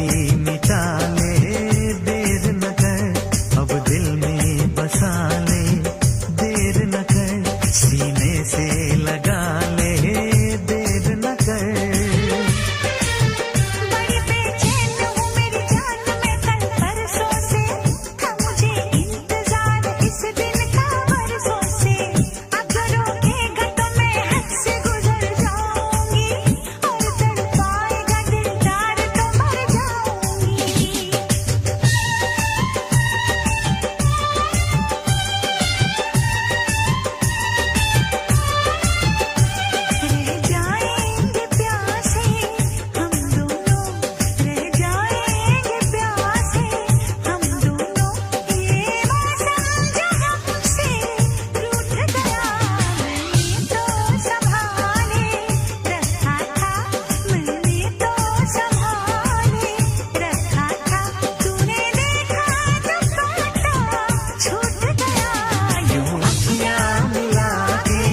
भी मिटा ले, देर न कर, अब दिल में बसा ले, देर न कर, सीने से लगा ले, देर न कर। बड़ी बेचैन हूँ मेरी जान में कल परसों से, था मुझे इंतजार इस दिन का बरसों से। अब रोकेगा तो मैं हद से गुजर जाऊंगी, और तड़पाएगा दिलदार तो मर जाऊंगी। रह जाएंगे प्यासे हम दोनों, रह जाएंगे प्यासे हम दोनों। ये मौसम जो हमसे रूठ गया, मैंने तो संभाले रखा था, मैंने तो संभाले रखा था। तूने देखा तो पता छूट गया। यूं अखियां मिला के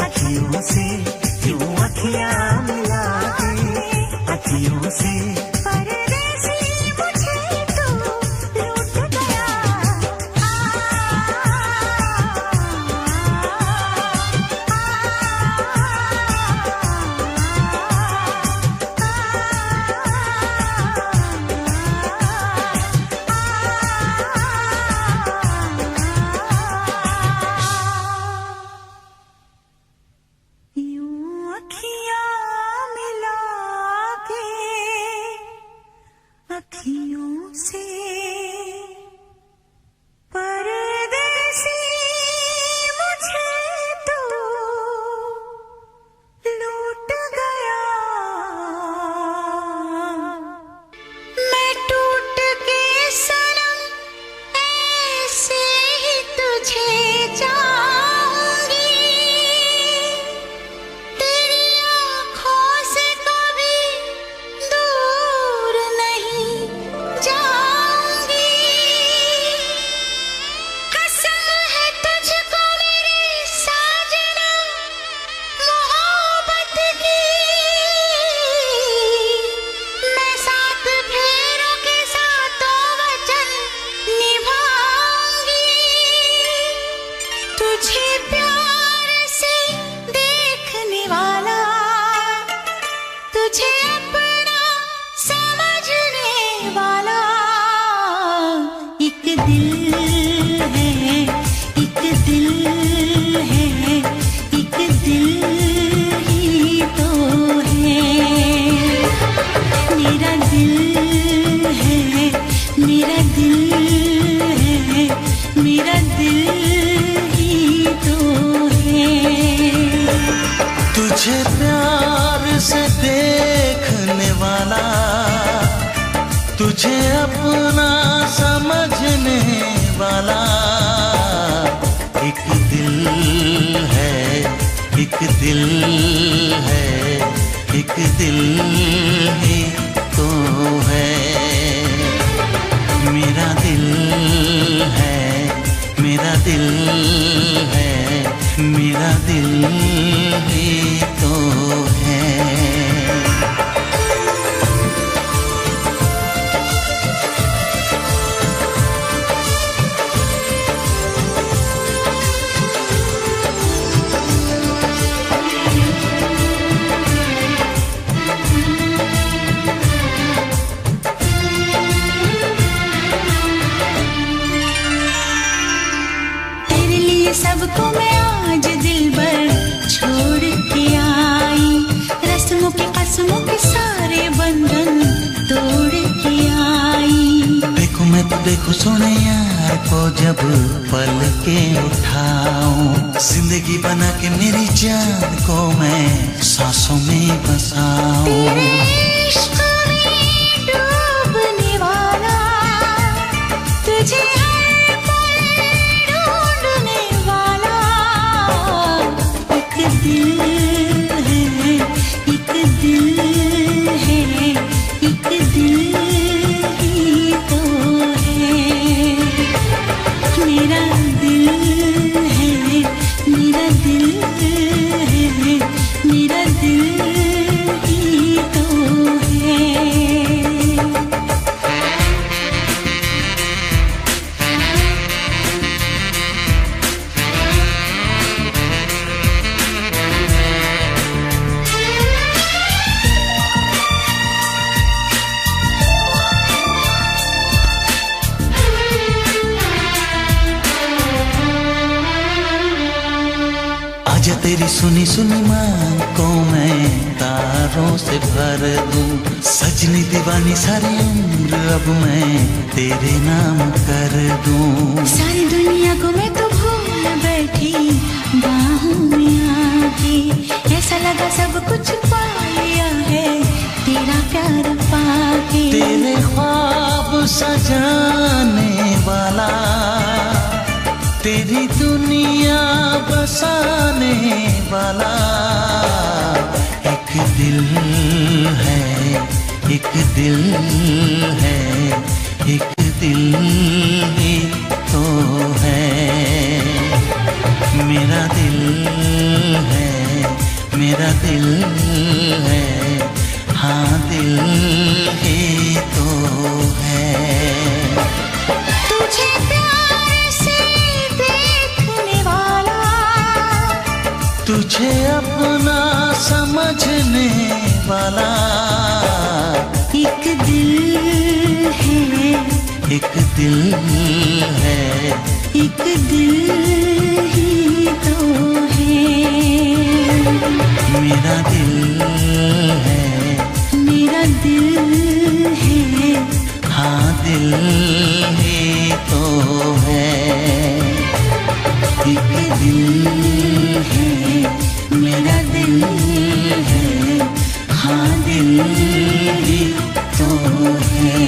अखियों से, यूं अखियां मिला के अखियों से, परदेसी मुझे तू लूट गया। यूं अखियां मिला के अखियों से, परदेसी मुझे तू लूट गया। मैं टूट के सनम ऐसे ही तुझे चाहूंगी, तेरी आँखों से कभी दूर नहीं जाऊंगी। कसम है तुझको मेरी साजना मोहब्बत की, मैं सात फेरों के सातों वचन निभाऊंगी। तुझे प्यार से देखने वाला, तुझे अपना समझने वाला एक दिल है, एक दिल है, एक दिल ही तो है। मेरा दिल है, मेरा दिल है, मेरा दिल ही तो है। तुझे प्यार से देखने वाला, तुझे अपना समझने वाला एक दिल है, एक दिल है, एक दिल ही तो है। मेरा दिल है, मेरा दिल है, मेरा दिल ही तो है। तेरे लिए सबको मैं आज दिल भर छोड़ के आई, रस्मों के कसमों के सारे बंधन तोड़ के आई। देखो मैं तो देखो सोने यार को जब पल के उठाऊं, जिंदगी बना के मेरी जान को मैं सांसों में बसाऊं। तेरे इश्क में डूबने वाला, तुझे हर पल ढूंढने वाला एक दिल है, एक दिल है, एक दिल ही तो है। मेरा दिल है, मेरा दिल है, मेरा दिल ही तो है। तेरी सुनी सुनी मांग को मैं तारों से भर दूं। सजनी दीवानी सारी उम्र अब मैं तेरे नाम कर दूं। सारी दुनिया को मैं तो भूल बैठी बाहों में आके, ऐसा लगा सब कुछ पा लिया है तेरा प्यार पाके। तेरे ख्वाब सजाने वाला, तेरी दुनिया बसाने वाला एक दिल है, एक दिल है, एक दिल ही तो है। मेरा दिल है, मेरा दिल है, हाँ दिल ही तो है। तुझे प्यार से देखने वाला, तुझे अपना समझने वाला एक दिल है, एक दिल है, एक दिल ही तो है। मेरा दिल है, मेरा दिल है, हाँ दिल ही तो है। एक दिल है, मेरा दिल है, हाँ दिल ही तो है।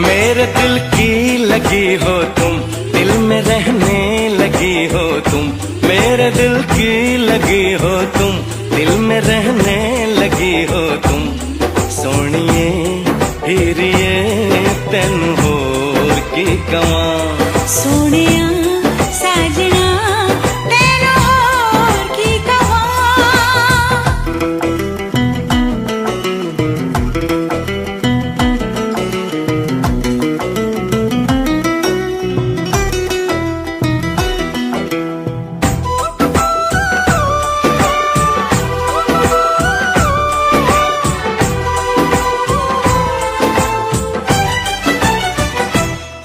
मेरे दिल की लगी हो तुम, दिल में रहने लगी हो तुम। मेरे दिल की लगी हो तुम, दिल में रहने लगी हो तुम। सोनिए हीरिए तेन होर की कवां। सोनिया साजना तेन होर की कवां।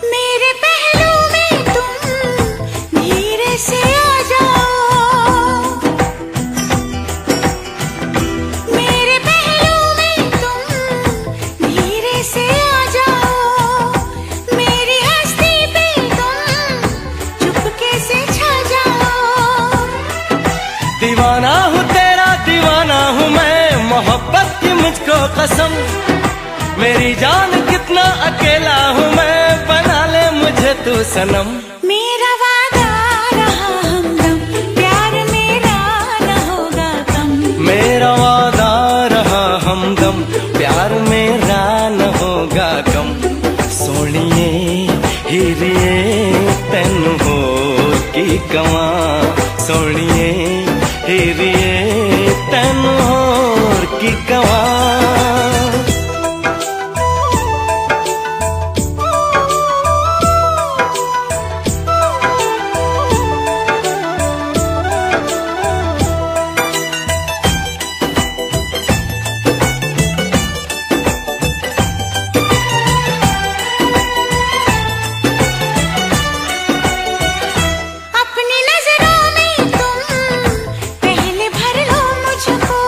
मेरे पहलू में तुम धीरे से आ जाओ, मेरे पहलू में तुम धीरे से आ जाओ। मेरी हस्ती पे तुम चुपके से छा जाओ। दीवाना हूँ तेरा, दीवाना हूँ मैं, मोहब्बत की मुझको कसम। मेरी जान कितना अकेला हूँ मैं, बना ले मुझे तू सनम। मेरा वादा रहा हमदम, प्यार मेरा न होगा कम। मेरा वादा रहा हमदम, प्यार मेरा न होगा कम। सोनिए हीरिए तेन होर की कवां। सोनिए हीरिए तेन होर की कवां। अपनी नजरों में तुम पहले भर लो मुझको।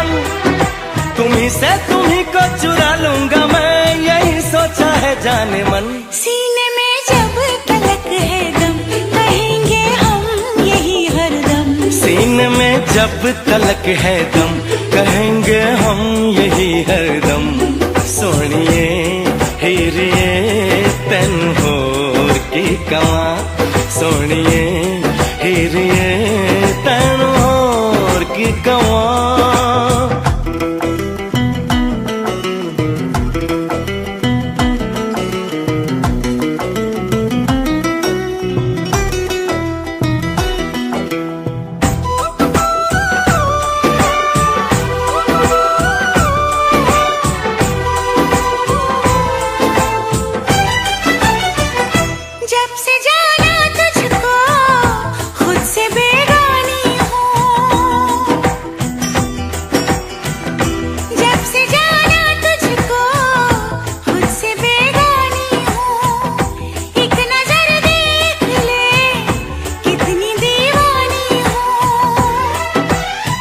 मन, तुम्ही से तुम्ही को चुरा लूंगा मैं, यही सोचा है जाने मन। सीने में जब तलक है दम, कहेंगे हम यही हरदम। सीने में जब तलक है दम, कहेंगे हम यही हरदम। सोनिए हीरिए तेन होर की कवा, सोनिए हीरिए तेन होर की कवा। जब से जाना तुझको खुद से बेगानी हूँ, जब से जाना तुझको खुद से बेगानी हूँ। एक नजर देख ले कितनी दीवानी हूँ।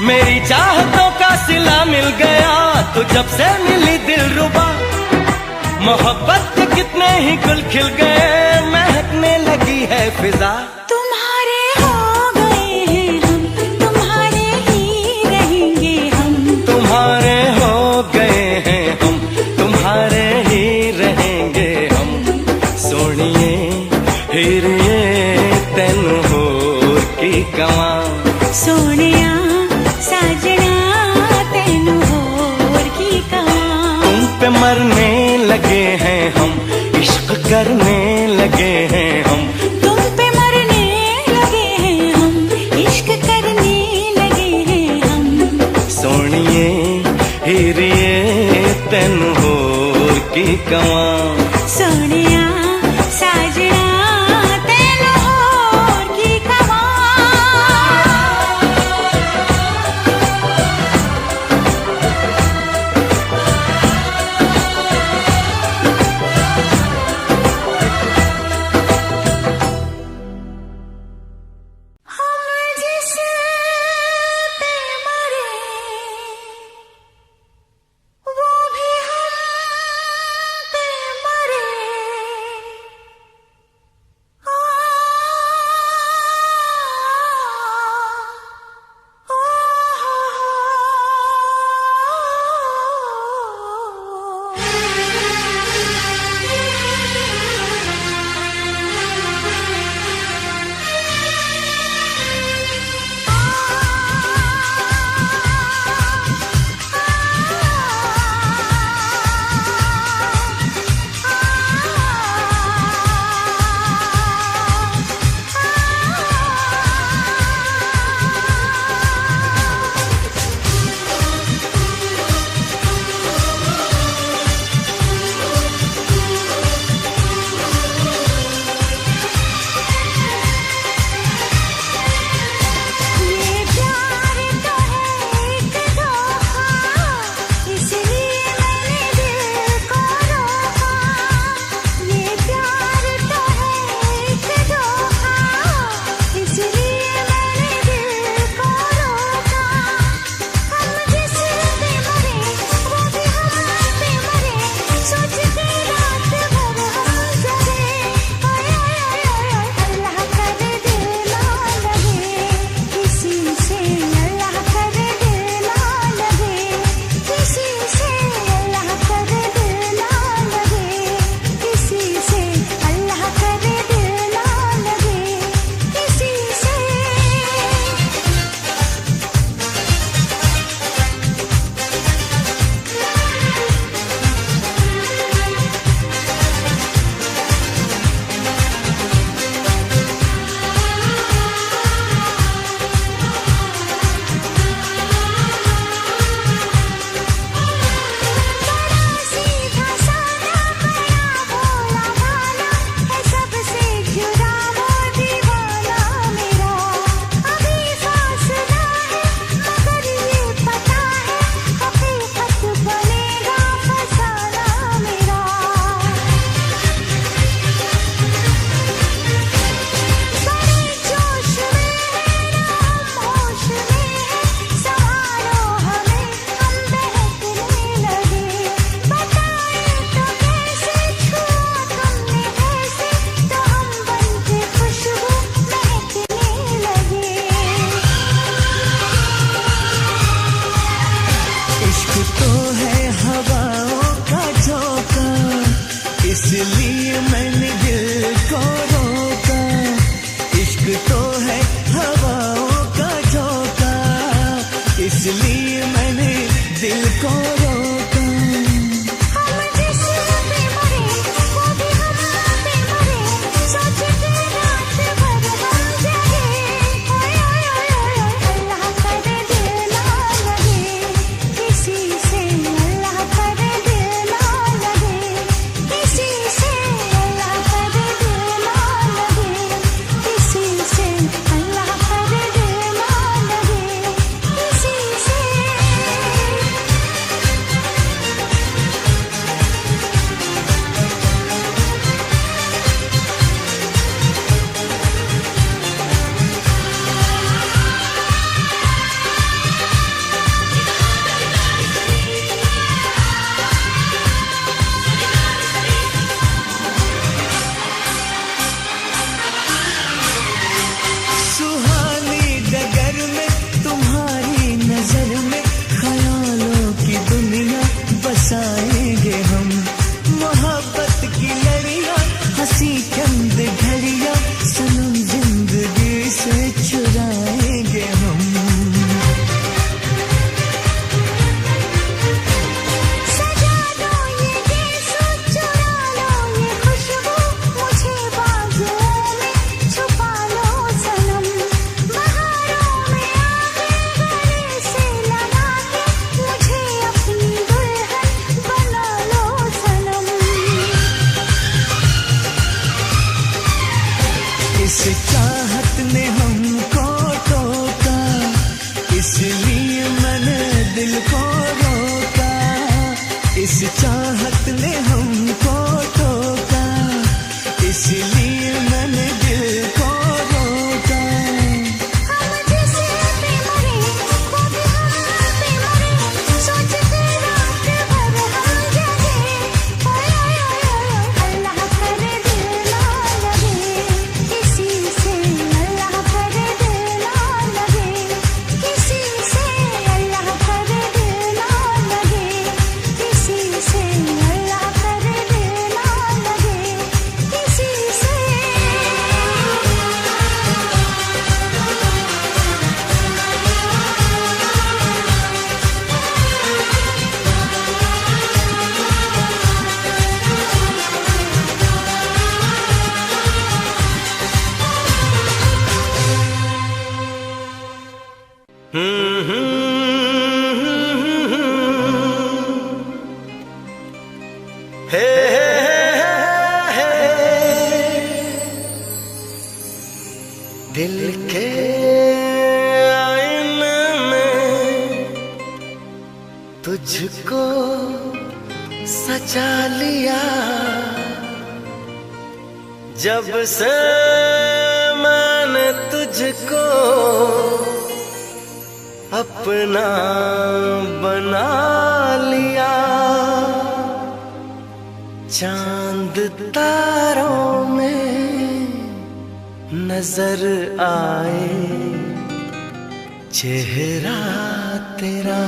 मेरी चाहतों का सिला मिल गया तो जब से मिली दिलरुबा, मोहब्बत के कितने ही गुल खिल गए, महकने लगी है फिजा। तुम्हारे हो गए हैं हम, तुम्हारे ही रहेंगे हम। तुम्हारे हो गए हैं हम, तुम्हारे ही रहेंगे हम। सोनिए हीरिए तेन होर की कवा, सोनिया साजना तेनू होर की कवा। तुम पे मरने लगे हैं हम, इश्क करने लगे हैं हम। तुम पे मरने लगे हैं हम, इश्क करने लगे हैं हम। सोनिए हीरिए तेन होर की कवा, सोनिया साजना तेनू होर की कवा। हम जिस पे मरे वो भी हम पे इसलिए मैंने दिल को रोका। हम जिस पे मरे वो भी हम पे मरे, सोच के रात भर हम जगे। ओए ओए ओए ओए, अल्लाह करे दिल ना लगे किसी से, अल्लाह करे दिल ना लगे किसी से, अल्लाह करे दिल ना लगे किसी से, अल्लाह करे दिल ना लगे किसी से। सुहानी डगर में तुम्हारी नजर में ख्यालों की दुनिया बसाएंगे हम। मोहब्बत की लड़ियां हंसी चंद घड़ियां सनम जिंदगी से चुराएंगे हम। सजा लो ये गीत, चुरा लो ये खुशबू, मुझे बाजुओं में छुपा लो सनम। बहारों में आके गले से लगा के मुझे अपनी दुल्हन बना लो सनम। इस चाहत ने हमको टोका, इसलिए मैंने दिल को रोका। इस चाहत ने हमको टोका, इसलिए मैंने दिल को रोका। हम जिस पे मरे वो भी हम पे मरे, सोच के रात भर हम जगे। ओए ओए ओए ओए, अल्लाह करे दिल ना लगे किसी से, अल्लाह करे दिल ना लगे किसी से, अल्लाह करे दिल ना लगे किसी से, अल्लाह करे दिल ना लगे किसी से। हे हे दिल के आईने में तुझको सजा लिया, जब से मैंने तुझको अपना बना लिया। चांद तारों में नजर आए चेहरा तेरा।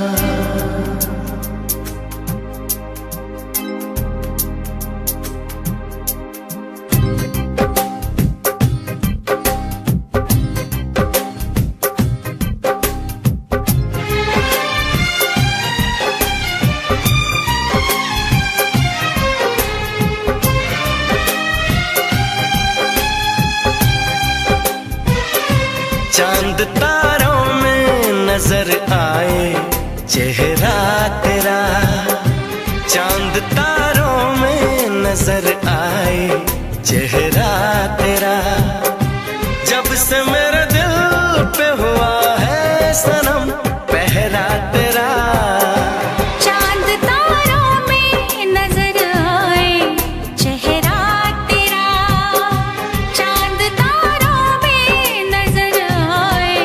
चांद तारों में नजर आए चेहरा तेरा। चांद तारों में नजर आए चेहरा तेरा। जब से मेरे दिल पे हुआ है सनम पहरा तेरा। चांद तारों में नजर आए चेहरा तेरा। चांद तारों में नजर आए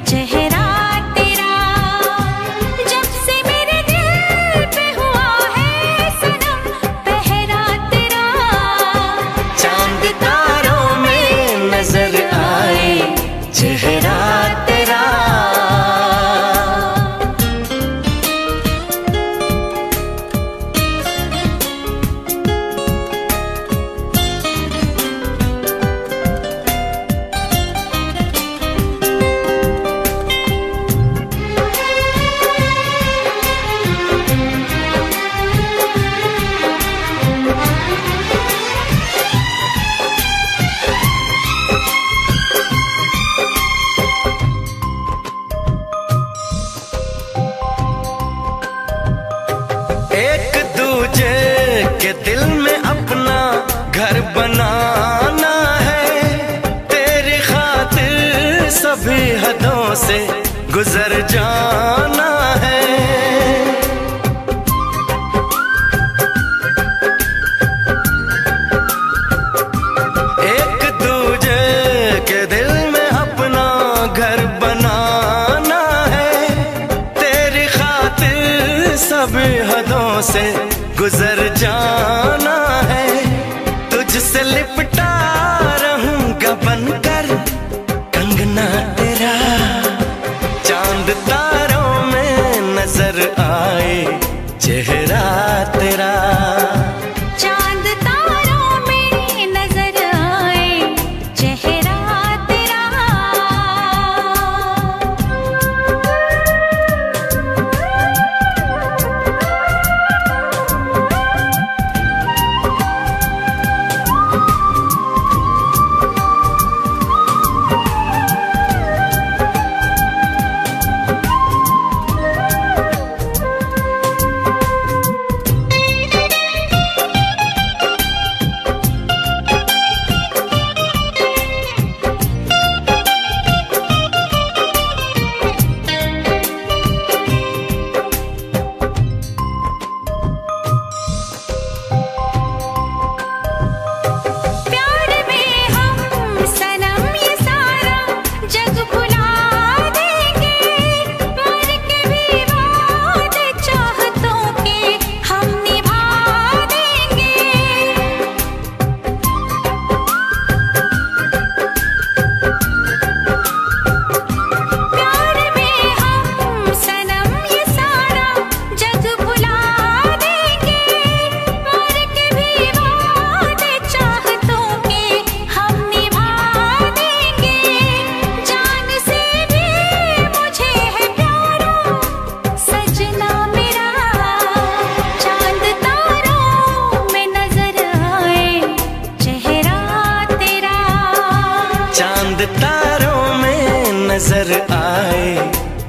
चेहरा तेरा। जब से मेरे दिल पे हुआ है सनम पहरा तेरा। चांद तारों से गुजर जाना है। एक दूजे के दिल में अपना घर बनाना है। तेरी खातिर सभी हदों से गुजर जाना है। तुझसे लिपटा रहूंगा बनकर कंगना तेरा, चांद तारों में नजर आए चेहरा तेरा। चांद तारों में नजर आए चेहरा तेरा। प्यार में हम सनम ये सारा जग भुला देंगे। मर के भी वादे चाहतों के हम निभा देंगे। प्यार में हम सनम ये सारा जग भुला देंगे। मर के भी वादे चाहतों के हम निभा देंगे। जान से भी मुझे है प्यारा सजना मेरा। चांद तारों में नजर आए चेहरा तेरा। चांद तारों में नजर आए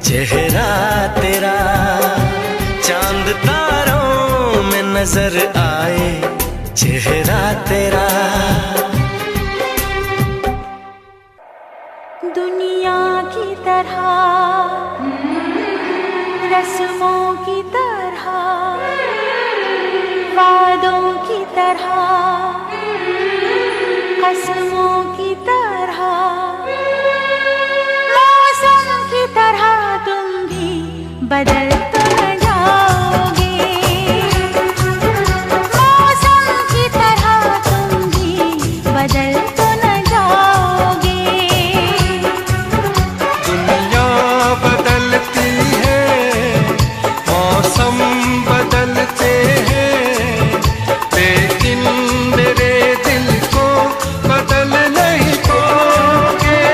चेहरा तेरा। चांद तारों में नजर आए चेहरा तेरा। दुनिया की तरह रस्मों की तरह वादों की तरह कसमों की तरह मौसम की तरह तुम भी बदल तो न जाओगे। मौसम की तरह तुम भी बदल तो न जाओगे। दुनिया बदलती है, मौसम बदलते हैं, लेकिन मेरे दिल को बदल नहीं पाओगे।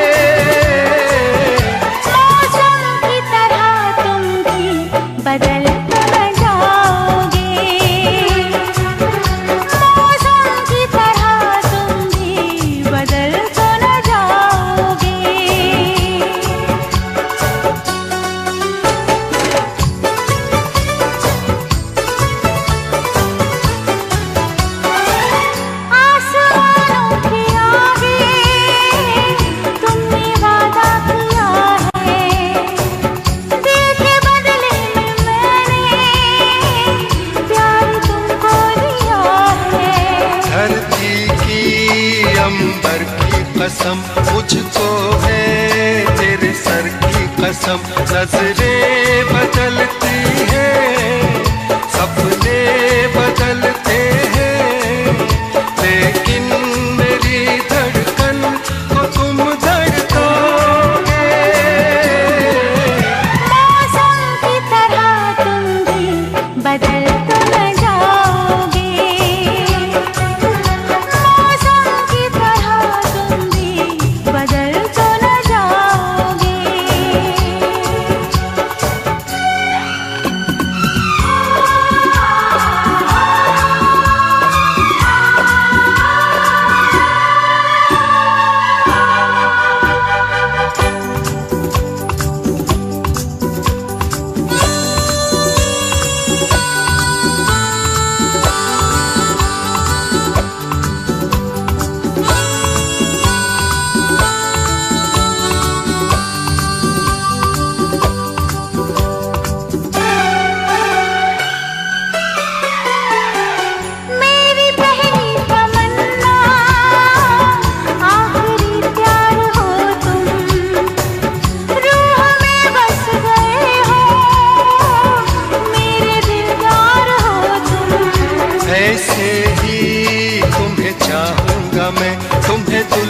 मौसम की तरह तुम भी बदल तो न जाओगे। मौसम की तरह तुम भी बदल तो न जाओगे। आसमानों के आगे तुमने वादा किया है। दिल के बदले में मैंने प्यार तुमको दिया है। धरती की अंबर की कसम मुझको है, तेरे सर की कसम। नजरें बदलती हैं, सपने बदलते हैं, लेकिन मेरी धड़कन को तुम धड़काओगे। मौसम की तरह तुम भी बदल तो न जाओगे। मौसम की तरह तुम भी बदल तो न जाओगे।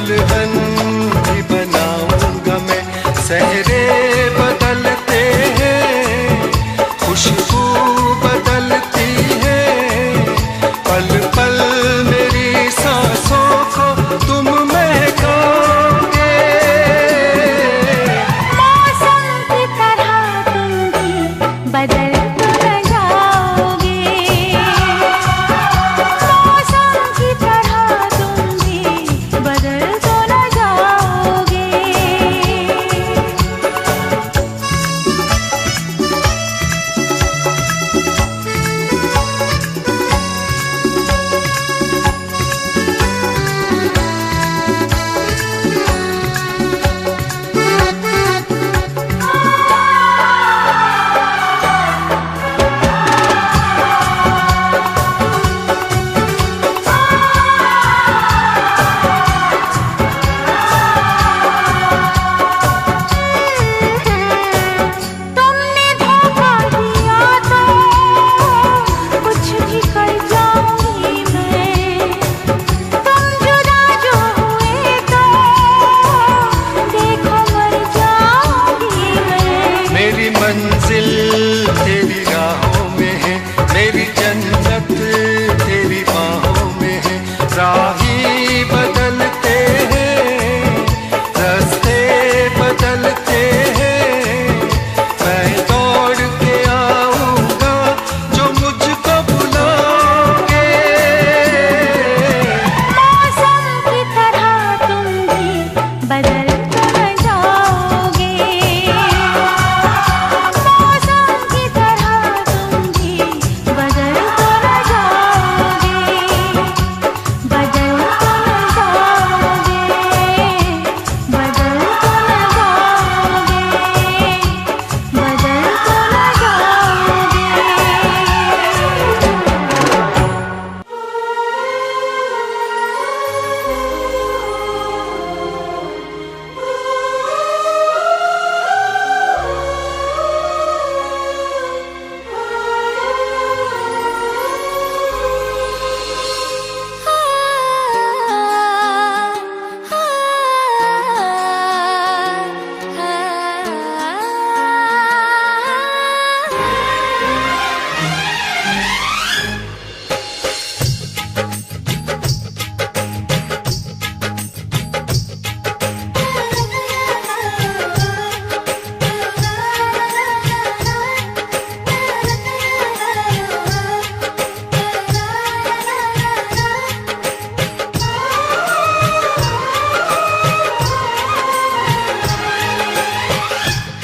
दुल्हन भी बनाऊंगा मैं। सहरे बदलते हैं, खुशबू बदलती है, पल पल मेरी सांसों को तुम महकाओगे। मौसम की तरह तुम भी बदल तो न जाओगे। मौसम की तरह तुम भी बदल तो न जाओगे। तुमने धोखा दिया तो कुछ भी कर जाऊंगी मैं। तुम जुदा जो हुए तो देखो मर जाऊंगी मैं। मेरी मंजिल तेरी राहों में है, मेरी जन्नत तेरी बाहों में है। राही बदलते हैं, रास्ते बदलते हैं, मैं दौड़ के आऊंगा जो मुझको बुलाओगे। मौसम की तरह तुम भी बदल तो न जाओगे। मौसम की तरह तुम भी बदल तो न जाओगे। बदल तो न जाओगे। बदल तो न जाओगे। बदल तो न जाओगे।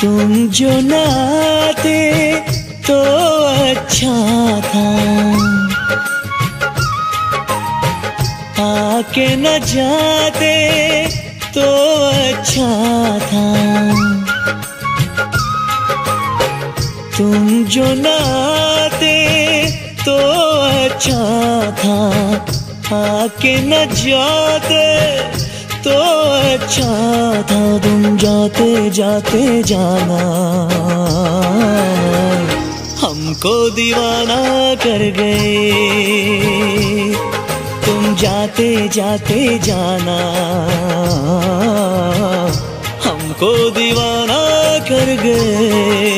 तुम जो न आते तो अच्छा था, आके न जाते तो अच्छा था। तुम जो न आते तो अच्छा था, आके न जाते तो अच्छा था। तुम जाते जाते जाना हमको दीवाना कर गए। तुम जाते जाते जाना हमको दीवाना कर गए।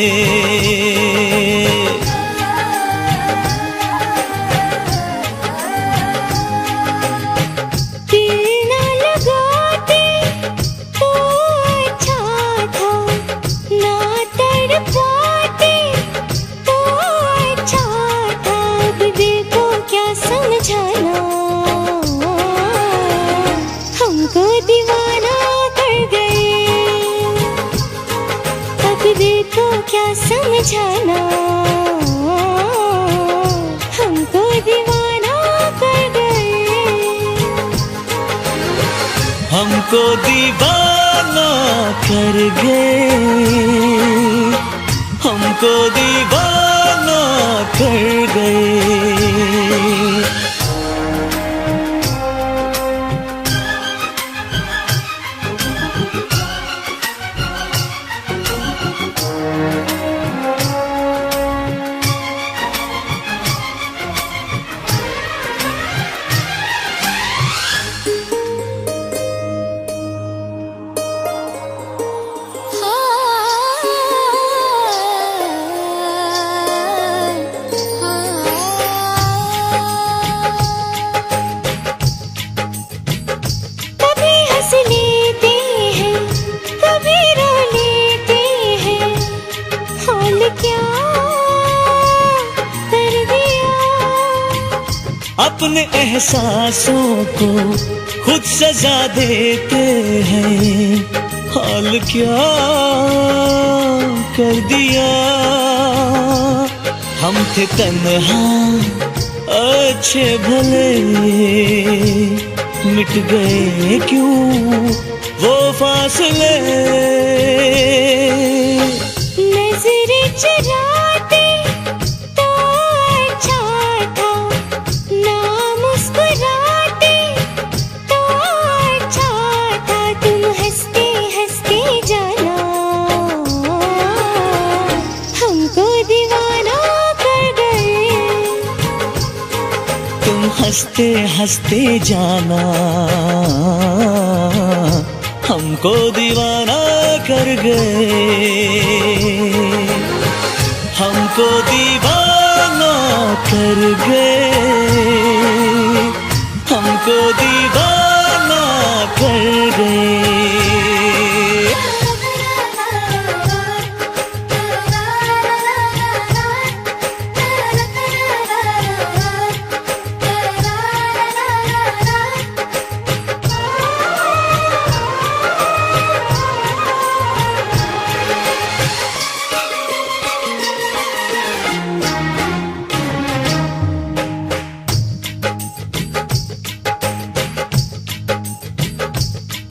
क्या समझाना, हमको दीवाना कर गए। हमको दीवाना कर गए। हमको दीवाना कर गए। अपने एहसासों को खुद सजा देते हैं। हाल क्या कर दिया, हम थे तन्हा अच्छे भले, मिट गए क्यों वो फासले। नजरें चुराते तो अच्छा था, ना मुस्कुराते तो अच्छा था। तुम हंसते हंसते जाना हमको दीवाना कर गए। तुम हंसते हंसते जाना हमको दीवाना कर गए, हमको दीवाना कर गए, हमको दीवाना कर गए।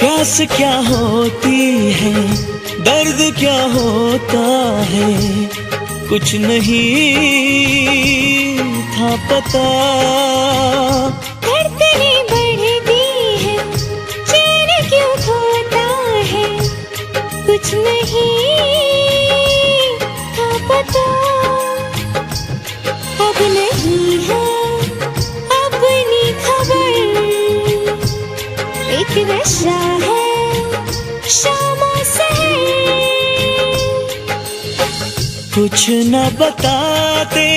प्यास क्या होती है, दर्द क्या होता है, कुछ नहीं था पता। धड़कनें बढ़ती है, चैन क्यों खोता है, कुछ नहीं था पता। अब नहीं है अपनी खबर, एक नशा है शामों से। कुछ न बताते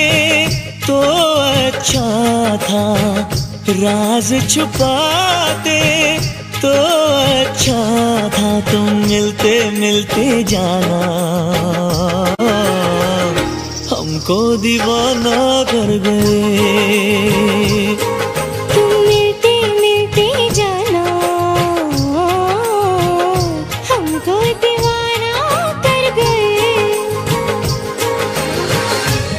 तो अच्छा था, राज छुपाते तो अच्छा था। तुम मिलते मिलते जाना हमको दीवाना कर गए। तुम मिलते मिलते जाना हमको दीवाना कर गए।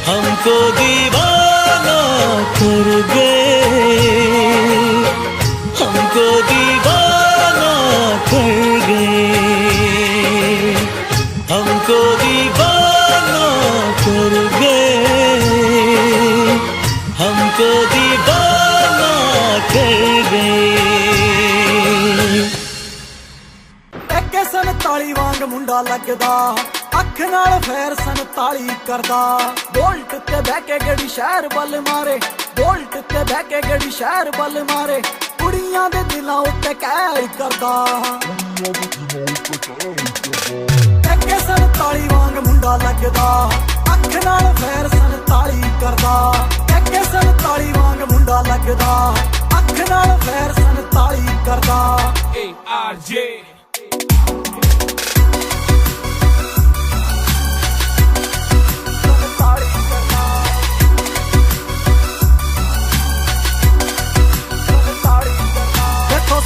हमको दीवाना कर गए, हमको दीवाना कर गए, हमको दीवाना कर गए, हमको दीवाना कर गए। ਐਕੇ 47 ਵਾਂਗ ਮੁੰਡਾ ਲੱਗਦਾ, ਅੱਖ ਨਾਲ ਫੇਰ 47 ਕਰਦਾ। ਬੋਲਟ ਤੇ ਬਹਿ ਕੇ ਗੜੀ ਸ਼ਹਿਰ ਵੱਲ ਮਾਰੇ, ਬੋਲਟ ਤੇ ਬਹਿ ਕੇ ਗੜੀ ਸ਼ਹਿਰ ਵੱਲ ਮਾਰੇ। ਕੁੜੀਆਂ ਦੇ ਦਿਲਾਂ ਉੱਤੇ ਕਹਿਰ ਕਰਦਾ। ਐਕੇ 47 ਵਾਂਗ ਮੁੰਡਾ ਲੱਗਦਾ, ਅੱਖ ਨਾਲ ਫੇਰ 47 ਕਰਦਾ। ਐਕੇ 47 ਵਾਂਗ ਮੁੰਡਾ ਲੱਗਦਾ, ਅੱਖ ਨਾਲ ਫੇਰ 47 ਕਰਦਾ। ARJ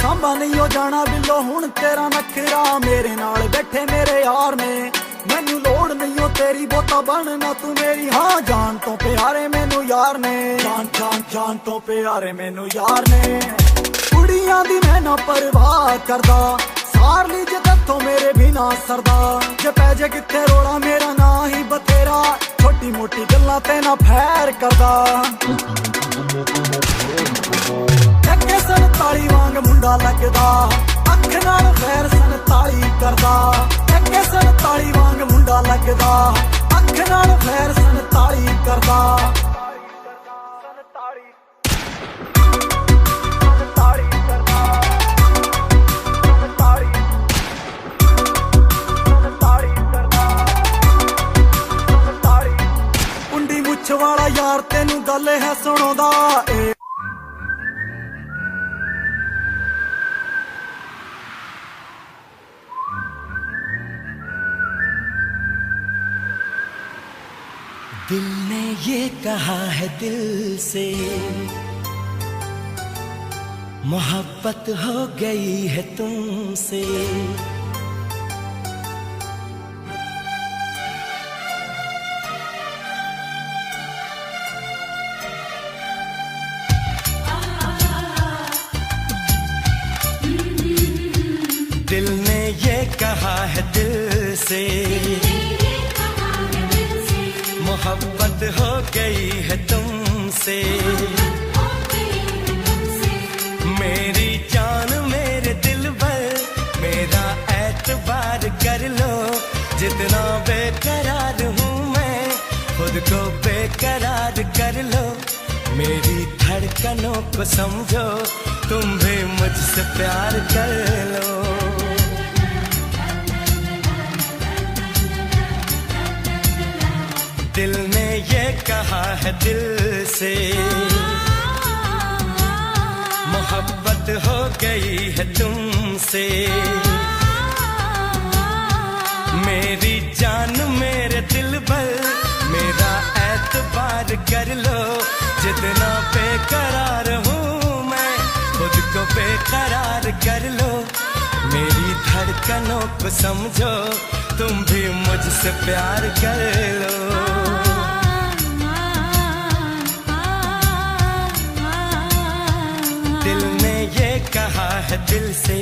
ਸਾਂਭਾ ਨਹੀਂ ਹੋ ਜਾਣਾ ਬਿੱਲੋ ਹੁਣ ਤੇਰਾ ਨਖਰਾ, ਮੇਰੇ ਨਾਲ ਬੈਠੇ ਮੇਰੇ ਯਾਰ ਨੇ। ਮੈਨੂੰ ਲੋੜ ਨਹੀਂ ਓ ਤੇਰੀ ਬੋਤਾ ਬਣਨਾ ਤੂੰ ਮੇਰੀ, ਹਾਂ ਜਾਨ ਤੋਂ ਪਿਆਰੇ ਮੈਨੂੰ ਯਾਰ ਨੇ। ਜਾਨ ਜਾਨ ਜਾਨ ਤੋਂ ਪਿਆਰੇ ਮੈਨੂੰ ਯਾਰ ਨੇ। ਕੁੜੀਆਂ ਦੀ ਮੈਂ ਨਾ ਪਰਵਾਹ ਕਰਦਾ, ਸਾਰ ਲਈ ਜੇ ਤੇਥੋਂ ਮੇਰੇ ਬਿਨਾ ਸਰਦਾ। ਜੇ ਪੈ ਜੇ ਕਿੱਥੇ ਰੋਲਾ ਮੇਰਾ ਨਾ ਹੀ ਬਥੇਰਾ, ਛੋਟੀ ਮੋਟੀ ਗੱਲਾਂ ਤੇ ਨਾ ਫੈਰ ਕਰਦਾ। ਐਕੇ 47 ਵਾਂਗ ਮੁੰਡਾ ਲੱਗਦਾ, ਅੱਖ ਨਾਲ ਫੇਰ 47 ਕਰਦਾ। ਐਕੇ 47 ਵਾਂਗ ਮੁੰਡਾ ਲੱਗਦਾ, ਅੱਖ ਨਾਲ ਫੇਰ 47 ਕਰਦਾ। ਕੁੰਡੀ ਮੁੱਛ ਵਾਲਾ ਯਾਰ ਤੈਨੂੰ ਗੱਲ ਹੈ ਸੁਣਾਉਂਦਾ ਏ। दिल ने ये कहा है दिल से, मोहब्बत हो गई है तुमसे। दिल ने ये कहा है दिल से, मोहब्बत हो गई है तुमसे। मेरी जान मेरे दिल पर मेरा एतबार कर लो, जितना बेकरार हूँ मैं खुद को बेकरार कर लो। मेरी धड़कनों को समझो, तुम भी मुझसे प्यार कर लो। दिल ने ये कहा है दिल से, मोहब्बत हो गई है तुमसे। मेरी जान मेरे दिल पर मेरा एतबार कर लो, जितना बेकरार हूँ मैं खुद को बेकरार कर लो। मेरी धड़कनों को समझो, तुम भी मुझसे प्यार कर लो। दिल ने ये कहा है दिल से,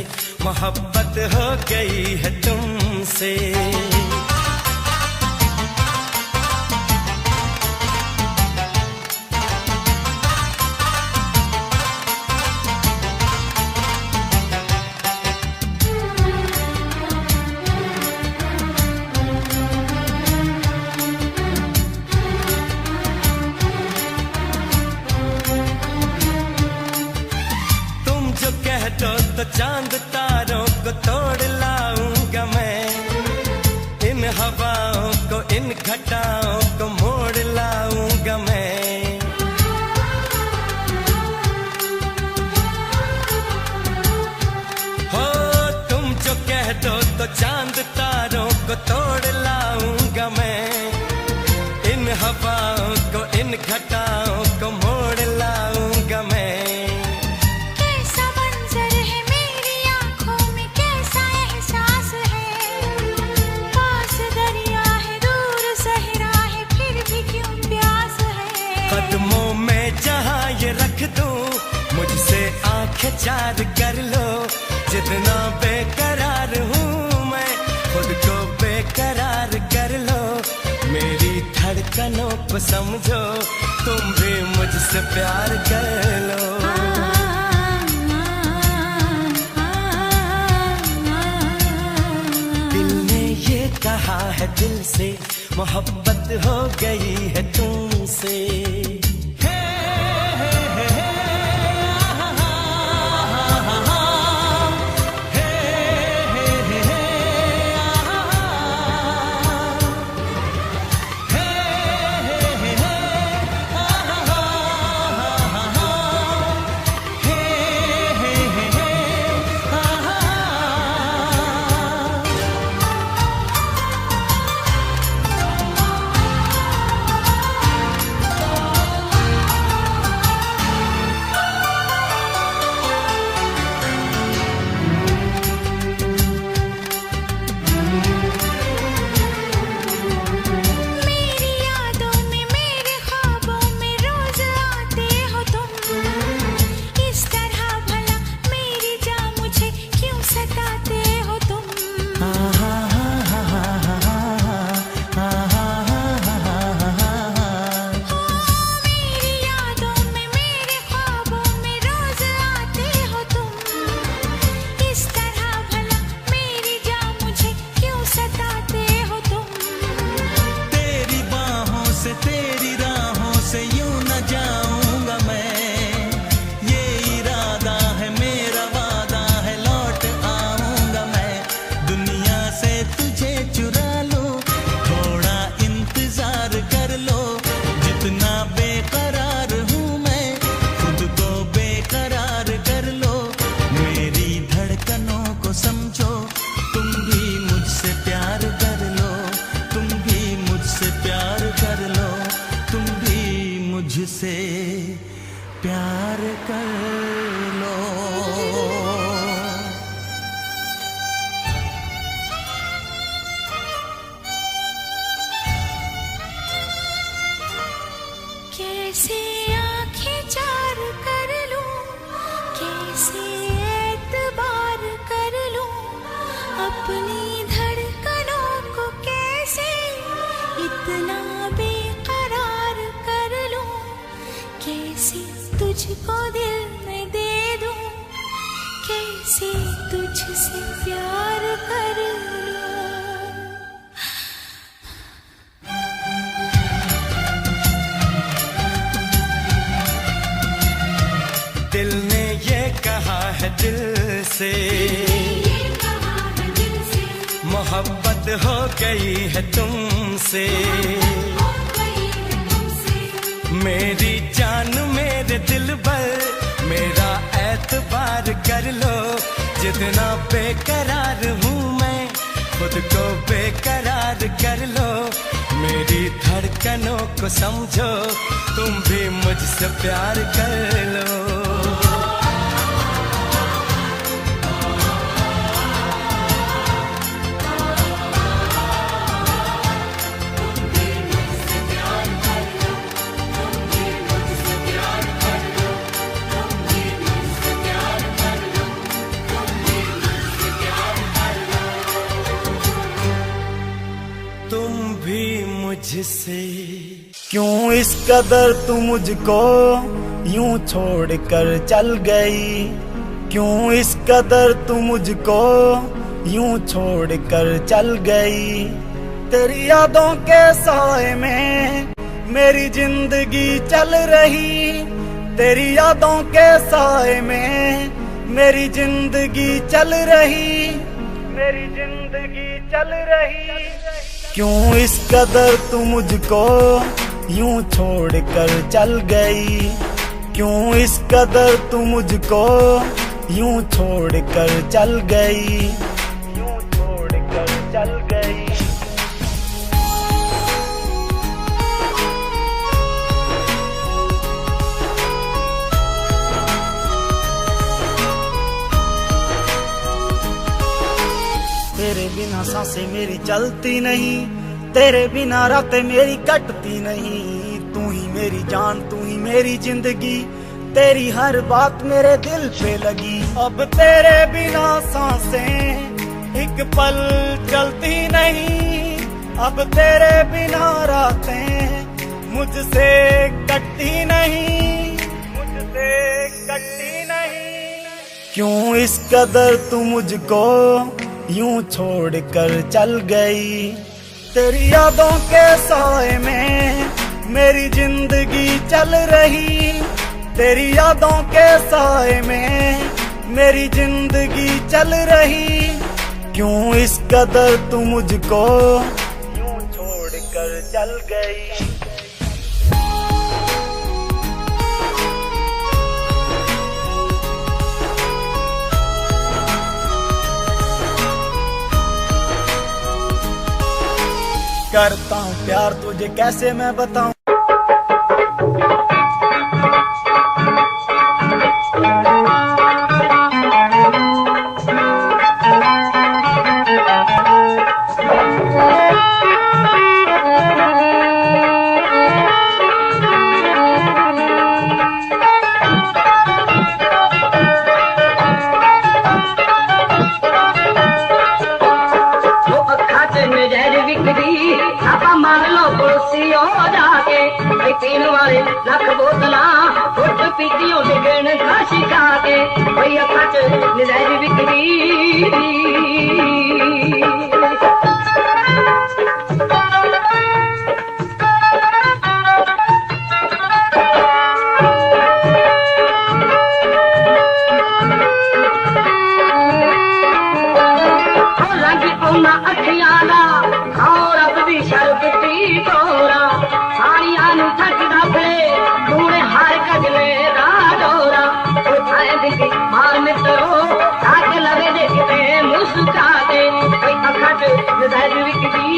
मोहब्बत हो गई है तुमसे। तो चांद तारों को तोड़ लाऊंगा मैं, इन हवाओं को इन घटाओं को मोड़ लाऊंगा मैं। हो तुम जो कह दो तो चांद तारों को तोड़ लाऊंगा मैं, इन हवाओं को इन घटाओं को मोड़ लाऊंगा मैं। कदमों में जहाँ ये रख दूं, मुझसे आंखें चार कर लो, जितना बेकरार हूँ मैं खुद को बेकरार कर लो। मेरी धड़कनों को समझो, तुम भी मुझसे प्यार कर लो। दिल ने ये कहा है दिल से, मोहब्बत हो गई है तुमसे। मुझसे प्यार कर लो। अपनी धड़कनों को कैसे इतना बेकरार कर लूं, कैसे तुझको दिल में दे दूं, कैसे तुझसे प्यार कर लूं। दिल ने ये कहा है दिल से, मोहब्बत हो गई है तुमसे। मेरी जान मेरे दिल पर मेरा एतबार कर लो, जितना बेकरार हूँ मैं खुद को बेकरार कर लो। मेरी धड़कनों को समझो, तुम भी मुझसे प्यार कर लो। तुम भी मुझसे क्यों इस कदर तू मुझको यूं छोड़ कर चल गई, क्यों इस कदर तू मुझको यूं छोड़ कर चल गई। तेरी यादों के साए में मेरी जिंदगी चल रही, तेरी यादों के साए में मेरी जिंदगी चल रही, मेरी जिंदगी चल रही। क्यों इस कदर तू मुझको यूं छोड़ कर चल गई, क्यों इस कदर तू मुझको यूं छोड़ कर चल गई, यूं छोड़ कर चल गई। तेरे बिना सांसें मेरी चलती नहीं, तेरे बिना रातें मेरी कटती नहीं। तू ही मेरी जान, तू ही मेरी जिंदगी, तेरी हर बात मेरे दिल पे लगी। अब तेरे बिना सांसें एक पल चलती नहीं, अब तेरे बिना रातें मुझसे कटती नहीं, मुझसे कटती नहीं। क्यों इस कदर तू मुझको यूं छोड़ कर चल गई, तेरी यादों के साए में मेरी जिंदगी चल रही, तेरी यादों के साए में मेरी जिंदगी चल रही। क्यों इस कदर तू मुझको यूं छोड़ कर चल गई। करता हूँ प्यार तुझे कैसे मैं बताऊं। पीन वाले लख बोतला फुट पीतियों के गण का शिका के भई अखा च नजायज बिकरी। लगी पौना अखियाला और अब भी शरबती डोरा साड़ियां नु थकदा फिरे तूने हर कजले दा डोरा उठाए दिखी मार मित्रो ताक लगे देखते मुस्कुराते कोई अखा च नजायज बिकदी।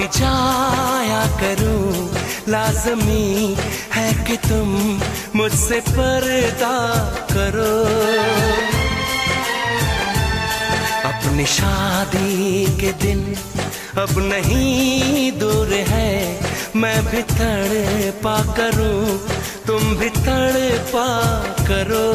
भी जाया करूं, लाजमी है कि तुम मुझसे पर्दा करो। अपनी शादी के दिन अब नहीं दूर है, मैं भी तड़पा करूं, तुम भी तड़पा करो।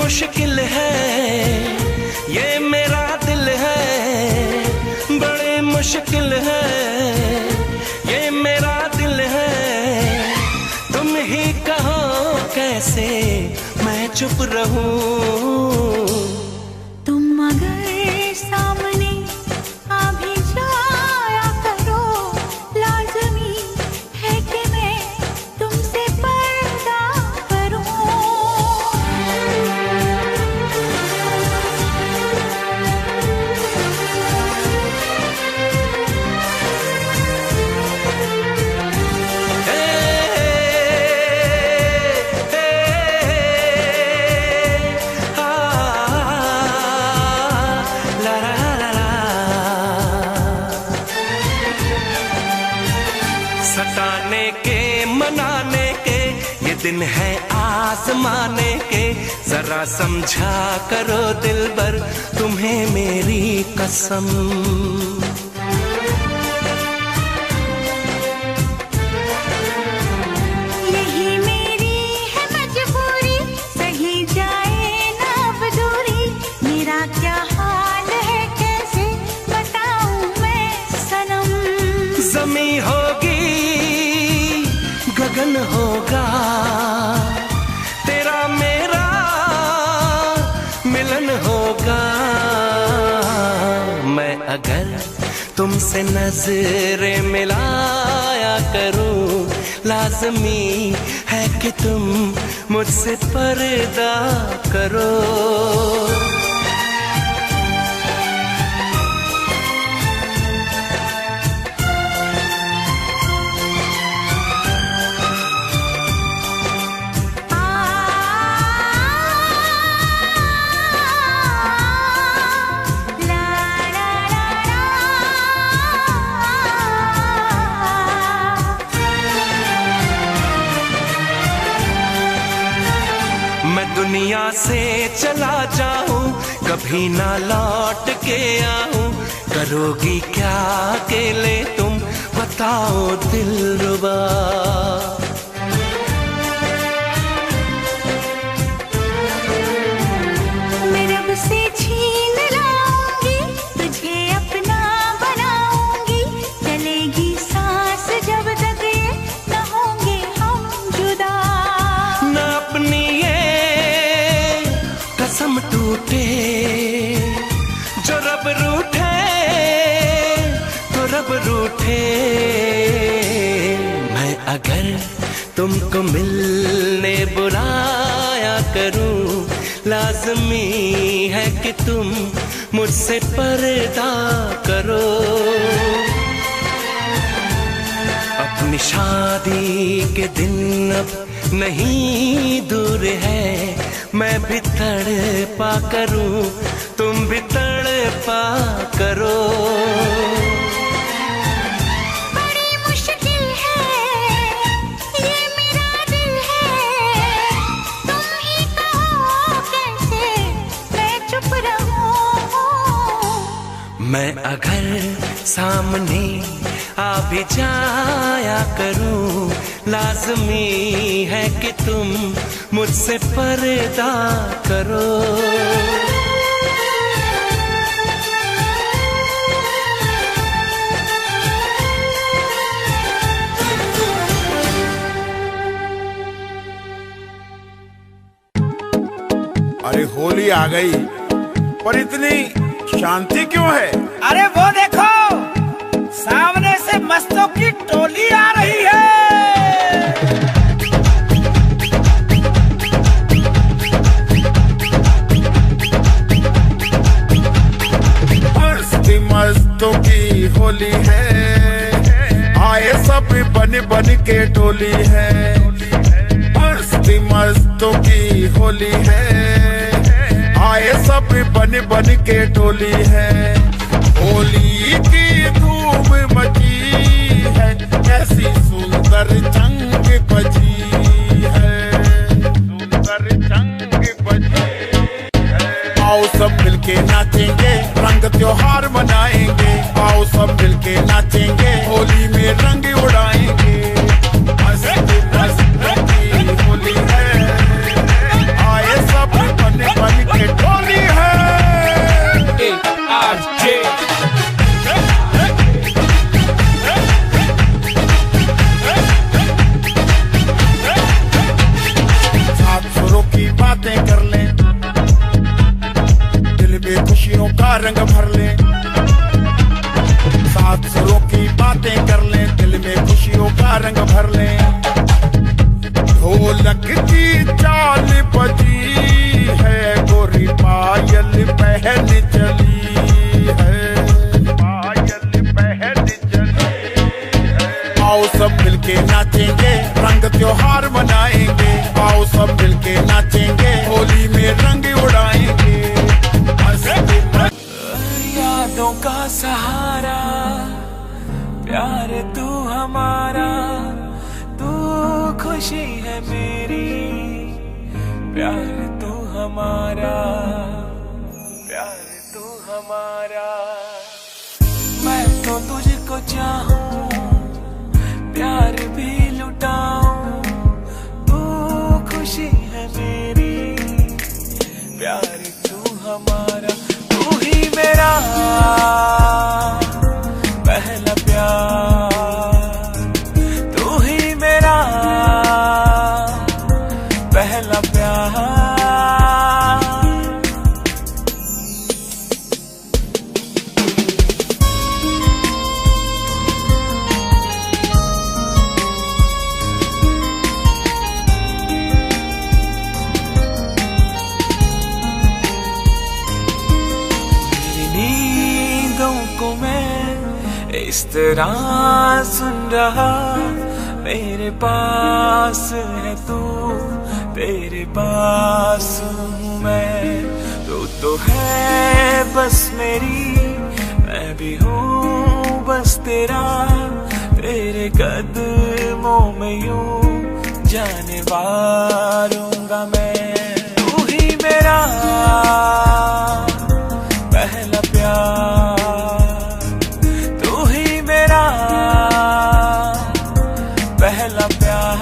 मुश्किल है ये मेरा दिल है, बड़ी मुश्किल है ये मेरा दिल है। तुम ही कहो कैसे मैं चुप रहूं। तुम अगर सामने आ भी जाया करो, लाजमी है कि मैं तुमसे पर्दा करूं। सताने के मनाने के ये दिन है आजमाने के, जरा समझा करो दिलबर तुम्हें मेरी कसम। यही मेरी है मजबूरी, सही जाए ना अब दूरी। मेरा क्या हाल है कैसे बताऊं मैं सनम। ज़मी होगी गगन होगा, तेरा मेरा मिलन होगा। मैं अगर तुमसे नजरें मिलाया करूं, लाजमी है कि तुम मुझसे पर्दा करो। मैं दुनिया से चला जाऊं, कभी ना लौट के आऊं, करोगी क्या अकेले तुम बताओ दिलरुबा। मैं रब से छीन लाऊंगी, तुझे अपना बनाऊंगी। चलेगी सांस जब तक ये न होंगे हम जुदा। न अपनी ये कसम टूटे, जो रब रूठे तो रब रूठे। मैं अगर तुमको मिलने बुलाया करूं, लाजमी है कि तुम मुझसे पर्दा करो। अपनी शादी के दिन अब नहीं दूर है, मैं भी तड़पा करूं, तुम भी तड़पा करो। बड़ी मुश्किल है ये मेरा दिल है, तुम ही कहो कैसे मैं चुप रहूं। मैं अगर सामने आ भी जाया करूं, लाजमी है कि तुम मुझसे पर्दा करो। भाई होली आ गई, पर इतनी शांति क्यों है? अरे वो देखो, सामने से मस्तों की टोली आ रही है। मस्ती मस्तों की होली है, आए सब बन बन के टोली है। मस्ती मस्तों की होली है, आए सब बन बन के टोली है। होली की धूम मची है, ऐसी सुंदर जंग बजी है, सुंदर जंग बजी है। आओ सब मिलके नाचेंगे, रंग त्योहार मनाएंगे। आओ सब मिलके नाचेंगे, होली में रंग उड़ाएंगे। मस्ती मस्तों की होली है, आए सब बन बन के टोली है। सात सुरों की बातें कर लें, दिल में खुशियों का रंग भर लें। सात सुरों की बातें कर लें, दिल में खुशियों का रंग भर लें। ढोलक की चाल बजी है, गोरी पायल पहन चली है, पायल पहन चली है। आओ सब मिलके नाचेंगे, रंग त्योहार मनाएंगे। आओ सब मिलके नाचेंगे, होली में रंग उड़ाएंगे। यादों का सहारा, प्यार तू हमारा, तू खुशी है मेरी, प्यार तू हमारा, प्यार तू हमारा। मैं तो तुझको चाहूं, प्यार भी लुटाऊं, तू खुशी है मेरी, प्यार तू हमारा। तू ही मेरा पहला प्यार, तू ही मेरा पहला प्यार। इस तरह सुन रहा, मेरे पास है तू, तेरे पास हूँ मैं। तू तो है बस मेरी, मैं भी हूँ बस तेरा, तेरे कदमों में यूं जाने वालूंगा मैं। तू ही मेरा पहला प्यार, पहला प्यार।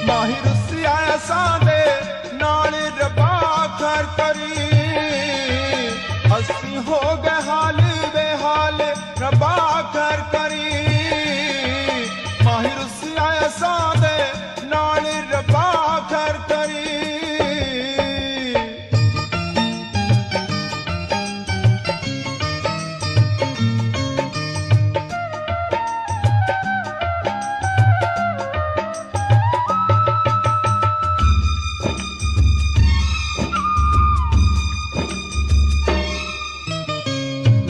माहिर रुसिया सादे नाल रबा खर करी, हसी हो गए हाल बेहाल रबा खर करी। माहिर रुसिया सादे नाल रबा खर करी।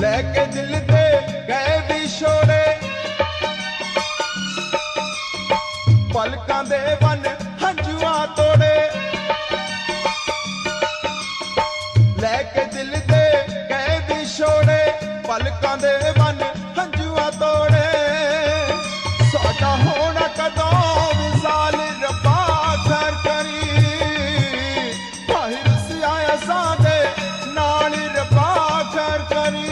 लेके दिल दे गए विछोड़े, पलकां दे वन हंजुआ तोड़े। लेके दिल दे गए विछोड़े, पलकां दे वन हंजुआ तोड़े। साडा होना कदों विसाल रब्बा खैर करी। माहिर रुसिया सादे नाल रब्बा खैर करी।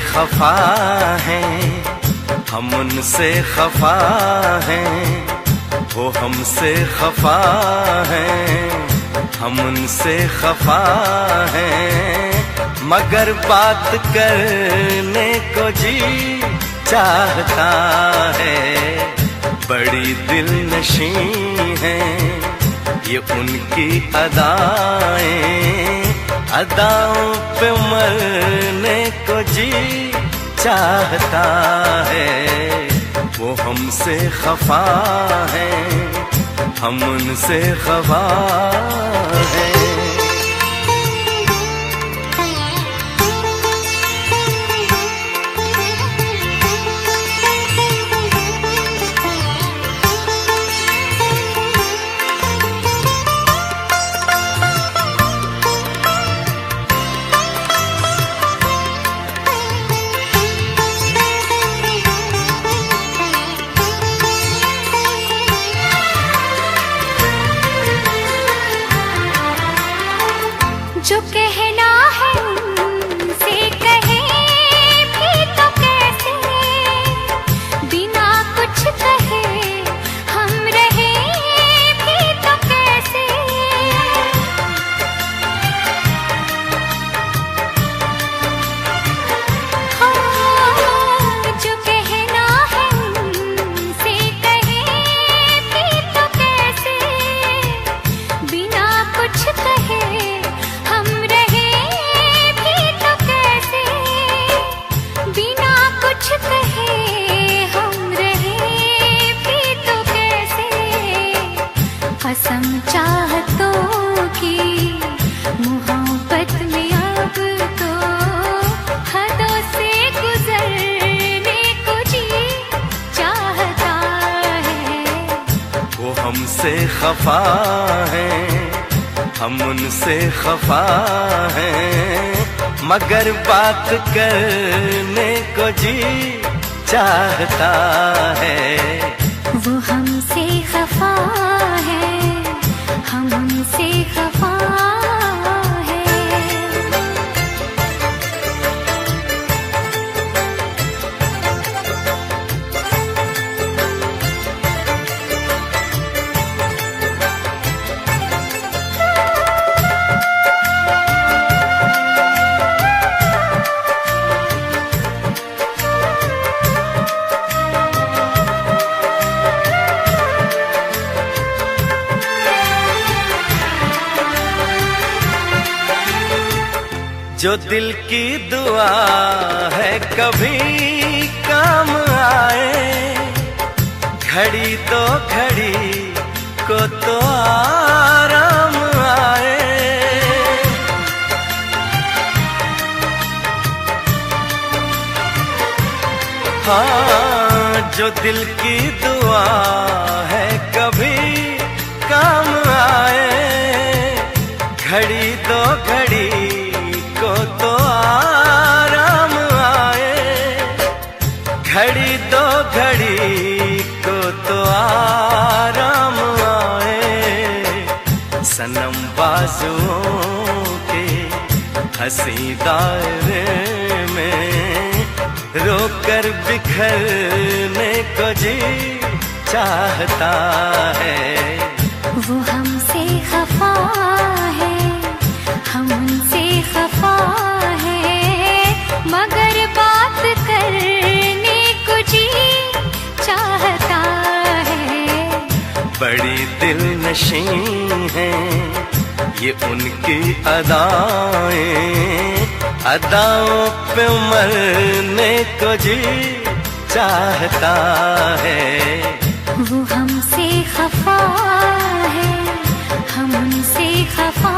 खफा हैं, हम उनसे खफा हैं, वो हमसे खफा हैं, हम उनसे खफा हैं, मगर बात करने को जी चाहता है। बड़ी दिलनशी हैं ये उनकी अदाएं, अदाओं पे मरने को जी चाहता है। वो हमसे खफा हैं, हम उनसे खफा हैं। जो कहना है उनसे कहे भी तो कैसे, बिना कुछ कहे हम रहे भी तो कैसे। जो कहना है उनसे कहे भी तो कैसे, बिना कुछ कहे हम रहे भी तो कैसे, बिना कुछ कहे हम रहे भी तो कैसे। कसम चाहतों की मोहब्बत में अब तो हदों से गुजरने को जी चाहता है। वो हमसे खफा हैं, हम उनसे खफा हैं, मगर बात करने को जी चाहता है। वो हमसे खफा है, हम उनसे खफा है। जो दिल की दुआ है कभी काम आए, घड़ी तो घड़ी को तो आराम आए। हाँ, जो दिल की दुआ है कभी काम आए, घड़ी तो घड़ी को तो आराम आए, घड़ी तो घड़ी को तो आराम आए। सनम बाजुओं के हंसी दायरे में रोकर बिखरने को जी चाहता है। वो हमसे खफा है, हम उनसे खफा है, मगर बात करने को जी चाहता है। बड़ी दिलनशी हैं ये उनकी अदाएं, अदाओं पे मरने को जी चाहता है। वो हमसे खफा है, हम उनसे खफा